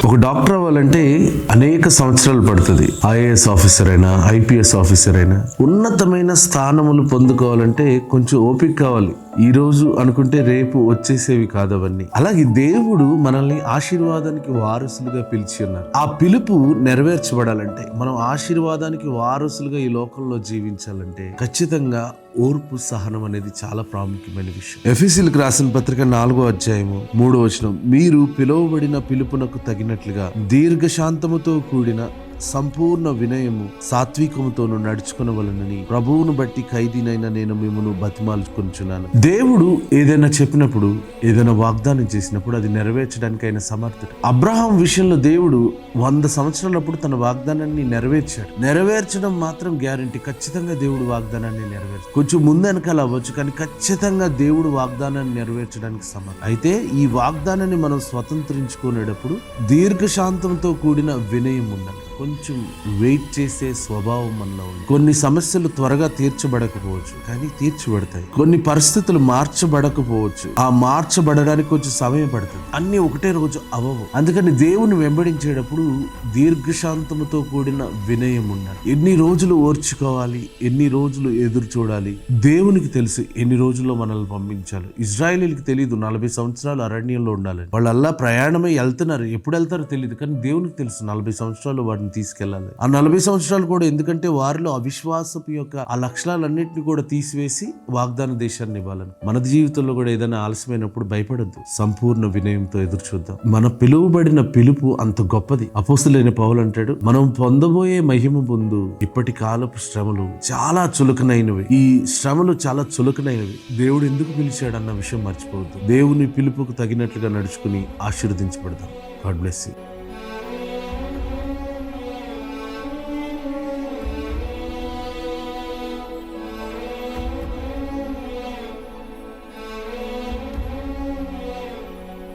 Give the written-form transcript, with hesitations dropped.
ఒక డాక్టర్ అవ్వాలంటే అనేక సంవత్సరాలు పడుతుంది. ఐఏఎస్ ఆఫీసర్ అయినా, ఐపీఎస్ ఆఫీసర్ అయినా, ఉన్నతమైన స్థానములు పొందుకోవాలంటే కొంచెం ఓపిక కావాలి. ఈ రోజు అనుకుంటే రేపు వచ్చేసేవి కాదు అవన్నీ. అలాగే దేవుడు మనల్ని ఆశీర్వాదానికి వారసులుగా పిలిచి ఉన్నారు. ఆ పిలుపు నెరవేర్చబడాలంటే, మనం ఆశీర్వాదానికి వారసులుగా ఈ లోకంలో జీవించాలంటే ఖచ్చితంగా ఓర్పు, సహనం అనేది చాలా ప్రాముఖ్యమైన విషయం. ఎఫెసీయులకు రాసిన పత్రిక 4వ అధ్యాయము 3వ వచనం, మీరు పిలువబడిన పిలుపునకు తగినట్లుగా దీర్ఘశాంతముతో కూడిన సంపూర్ణ వినయము సాత్వికముతోను నడుచుకునవలనని ప్రభువును బట్టి ఖైదీనైనా నేను మిమ్మల్ని బతిమాలుకొనుచున్నాను. దేవుడు ఏదైనా చెప్పినప్పుడు, ఏదైనా వాగ్దానం చేసినప్పుడు అది నెరవేర్చడానికి ఆయన సమర్థుడు. అబ్రహాం విషయంలో దేవుడు 100 సంవత్సరాలప్పుడు తన వాగ్దానాన్ని నెరవేర్చాడు. నెరవేర్చడం మాత్రం గ్యారంటీ. ఖచ్చితంగా దేవుడు వాగ్దానాన్ని నెరవేర్చాడు. కొంచెం ముందు వెనకాల అవ్వచ్చు, కానీ ఖచ్చితంగా దేవుడు వాగ్దానాన్ని నెరవేర్చడానికి సమర్థుడు. అయితే ఈ వాగ్దానాన్ని మనం స్వతంత్రించుకునేటప్పుడు దీర్ఘశాంతంతో కూడిన వినయం ఉండాలి. కొంచెం వెయిట్ చేసే స్వభావం మనలో ఉంది. కొన్ని సమస్యలు త్వరగా తీర్చబడకపోవచ్చు, కానీ తీర్చబడతాయి. కొన్ని పరిస్థితులు మార్చబడకపోవచ్చు, ఆ మార్చబడడానికి కొంచెం సమయం పడుతుంది. అన్ని ఒకటే రోజు అవ్వవు. అందుకని దేవుని వెంబడించేటప్పుడు దీర్ఘశాంతముతో కూడిన వినయం ఉండాలి. ఎన్ని రోజులు ఓర్చుకోవాలి, ఎన్ని రోజులు ఎదురు చూడాలి, దేవునికి తెలుసు ఎన్ని రోజుల్లో మనల్ని పంపించాలి. ఇజ్రాయేలీలకు తెలియదు 40 సంవత్సరాలు అరణ్యంలో ఉండాలని. వాళ్ళు అలా ప్రయాణమై వెళ్తున్నారు. ఎప్పుడు వెళ్తారో తెలియదు, కానీ దేవునికి తెలుసు 40 సంవత్సరాలు వాడిని తీసుకెళ్ళాలి. ఆ 40 సంవత్సరాలు కూడా ఎందుకంటే వారిలో అవిశ్వాసపు యొక్క ఆ లక్షణాలన్నింటినీ కూడా తీసివేసి వాగ్దాన దేశాన్ని ఇవ్వాలని. మన జీవితంలో కూడా ఏదైనా ఆలస్యమైనప్పుడు భయపడద్దు, సంపూర్ణ వినయంతో ఎదురు చూద్దాం. మన పిలువబడిన పిలుపు అంత గొప్పది. అపోస్తలుడైన పౌలు అంటాడు, మనం పొందబోయే మహిమ పొందు ఇప్పటి కాలపు శ్రమలు చాలా చులకనైనవి. ఈ శ్రమలు చాలా చులకనైనవి. దేవుడు ఎందుకు పిలిచాడు అన్న విషయం మర్చిపోవద్దు. దేవుని పిలుపుకు తగినట్లుగా నడుచుకుని ఆశీర్వదించబడదాం. God bless you.